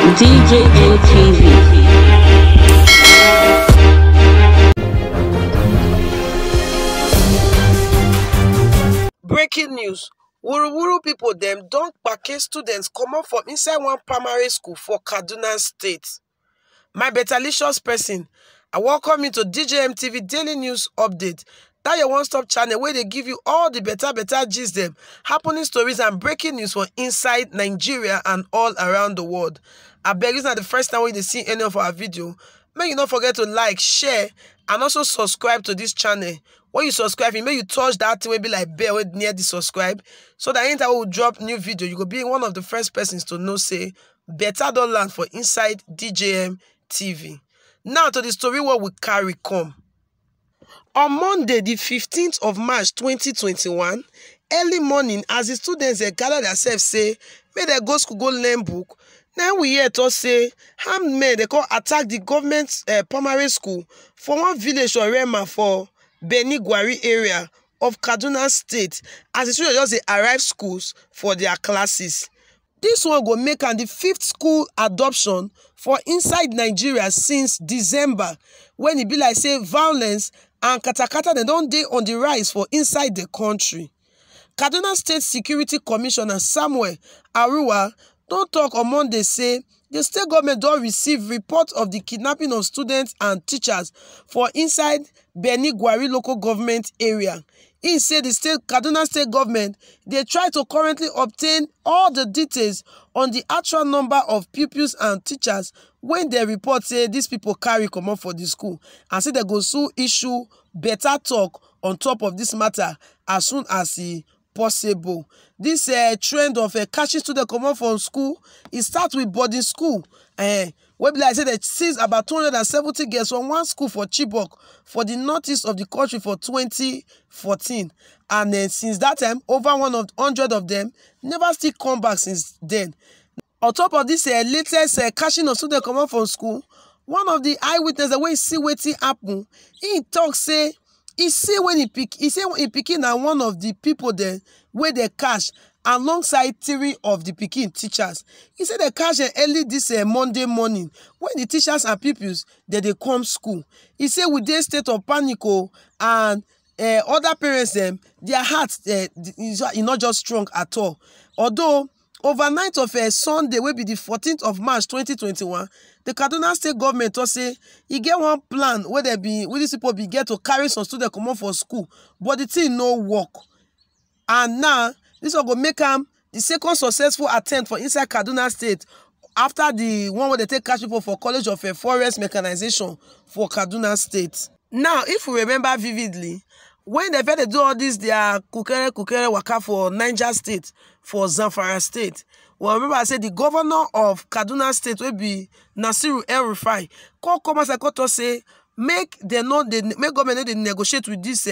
DJM TV. Breaking news. Wuru people them don't kpake students comot from inside one primary school for Kaduna State. My betalicious person, I welcome you to DJM TV Daily News Update. That your one-stop channel where they give you all the better gist them, happening stories and breaking news for inside Nigeria and all around the world. I beg it's not the first time when you see any of our video. Make you not forget to like, share, and also subscribe to this channel. When you subscribe, make you touch that thing will be like bell near the subscribe, so that anytime we will drop new video, you could be one of the first persons to know say better don't land for inside DJM TV. Now to the story what we carry come. On Monday, the 15th of March 2021, early morning, as the students gather themselves say, may they go school, go learn book. Now we hear to say, armed men they call attack the government primary school for one village or Rema for Beni Gwari area of Kaduna State, as the students just arrive schools for their classes. This one go make am the 5th school adoption for inside Nigeria since December, when it be like say violence and katakata they don't dey on the rise for inside the country. Kaduna State Security Commissioner Samuel Aruwa don talk on Monday say the state government don receive report of the kidnapping of students and teachers for inside Beni Gwari local government area. He said the Kaduna State government they try to currently obtain all the details on the actual number of pupils and teachers when they report say these people carry comot for the school, and say they go soon issue better talk on top of this matter as soon as possible. This trend of catching students comot from school, it starts with boarding school. Where be like say they seized about 270 girls from one school for Chibok for the northeast of the country for 2014, and then since that time over 100 of them never still come back since then. On top of this latest catching of students comot from school, one of the eyewitnesses wey see wetin happen, he talk say he say when he pikin na one of the people there where they catch alongside 3 of the pikin teachers. He said they catch early this Monday morning when the teachers and pupils they come school. He said with this state of panic and other parents them their hearts is not just strong at all. Although overnight of Sunday will be the 14th of March 2021, the Kaduna State government will say he get one plan where these people be get to carry some students come out for school, but the thing no work. And now this will go make them the second successful attempt for inside Kaduna State after the one where they take catch people for College of Forest Mechanization for Kaduna State. Now, if we remember vividly, when they do all this, their kukere waka for Niger State, for Zamfara State. Well, remember I said the governor of Kaduna State will be Nasiru El-Rufai. Come as I got to say, make government they negotiate with these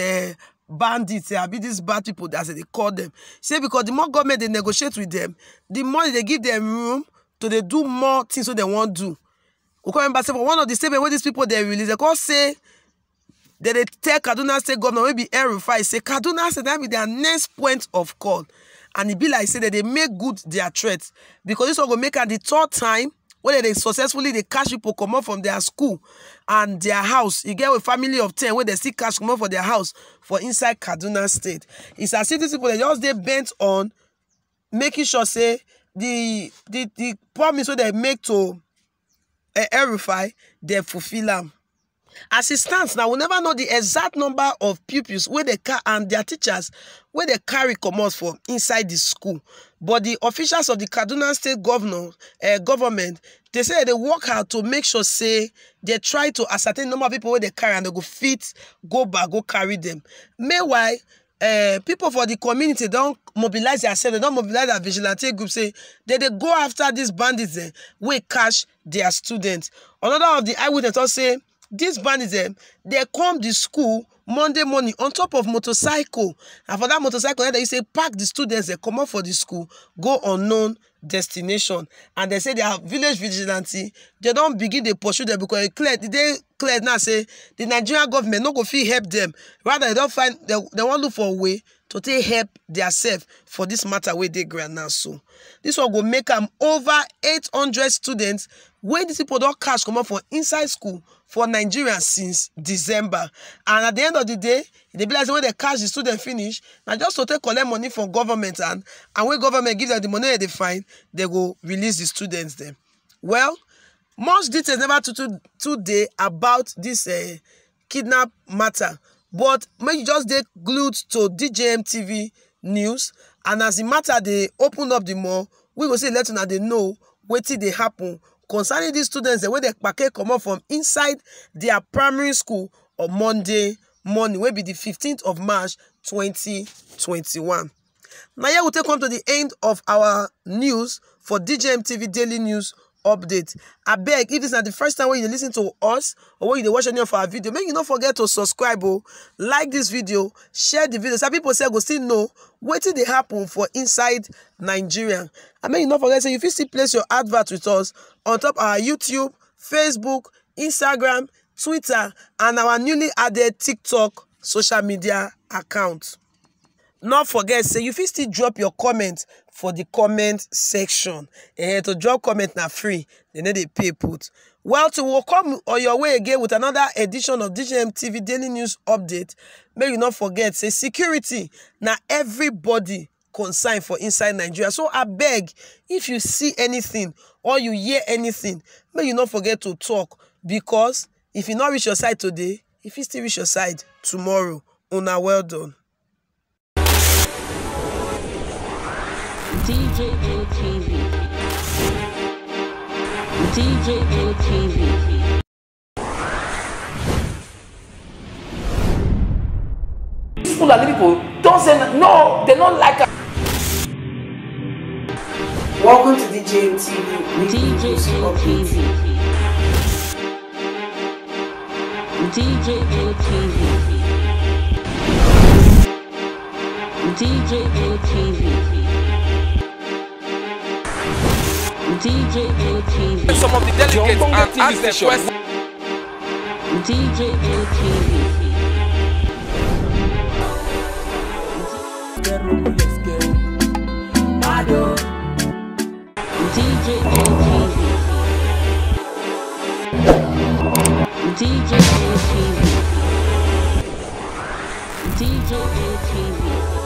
bandits, be these bad people that's they call them. Say because the more government they negotiate with them, the more they give them room to they do more things what they want to do. We remember say for one of the statements where these people they release, they call say they tell Kaduna State governor will be El-Rufai, say Kaduna State that be their next point of call. And it be like say that they make good their threats, because this one will make at the 3rd time where they successfully they catch people come out from their school and their house. You get a family of 10 where they still catch come out for their house for inside Kaduna State. It's as if these people they just they bent on making sure say the promise what they make to El-Rufai they fulfill them. As it stands now, we never know the exact number of pupils where they and their teachers where they carry commerce for inside the school. But the officials of the Kaduna State government, they say they work hard to make sure say they try to ascertain the number of people where they carry and they go fit, go back, go carry them. Meanwhile, people for the community don't mobilize themselves, they don't mobilize their vigilante group, say they go after these bandits where catch their students. Another of the eyewitnesses say these bandits they come to school Monday morning on top of motorcycle, and for that motorcycle they say pack the students, they come out for the school, go unknown destination, and they say their village vigilante they don't begin to pursue them because they clear now say the Nigerian government no go fit help them, rather they don't find they want look for a way to take help themselves for this matter where they grant now. So this one go make them over 800 students where these people don't cash come up for inside school for Nigeria since December. And at the end of the day, they be like when they cash the student finish, now just to take collect money from government and when government give them the money they find, they go release the students then. Well, much details never today about this kidnap matter, but make you just dey glued to DJM TV news, and as the matter they open up the more, we go say let una dey know wetin dey happen concerning these students the way they packet come up from inside their primary school on Monday morning, wey be the 15th of March 2021. Now here we take come to the end of our news for DJM TV Daily News Update. I beg, if this is not the first time when you listen to us or when you watch any of our video, make you not forget to subscribe, like this video, share the video. Some people say go still know what did they happen for inside Nigeria. I mean, you not forget, so if you still place your advert with us on top our YouTube, Facebook, Instagram, Twitter, and our newly added TikTok social media account. Not forget, say you still drop your comment for the comment section. To drop comment na free, they need to pay put. Well, to will come on your way again with another edition of DJM TV Daily News Update. May you not forget, say security na everybody concerned for inside Nigeria. So I beg, if you see anything or you hear anything, may you not forget to talk, because if you not reach your side today, if you still reach your side tomorrow, una well done. DJM TV. DJM TV. These Fulani people don't say no, they don't like us. Welcome to DJM TV. DJM TV. DJM TV. DJM TV. DJM TV. Some of the delegates and ask them questions. DJM TV. DJM TV. DJM TV. DJM TV.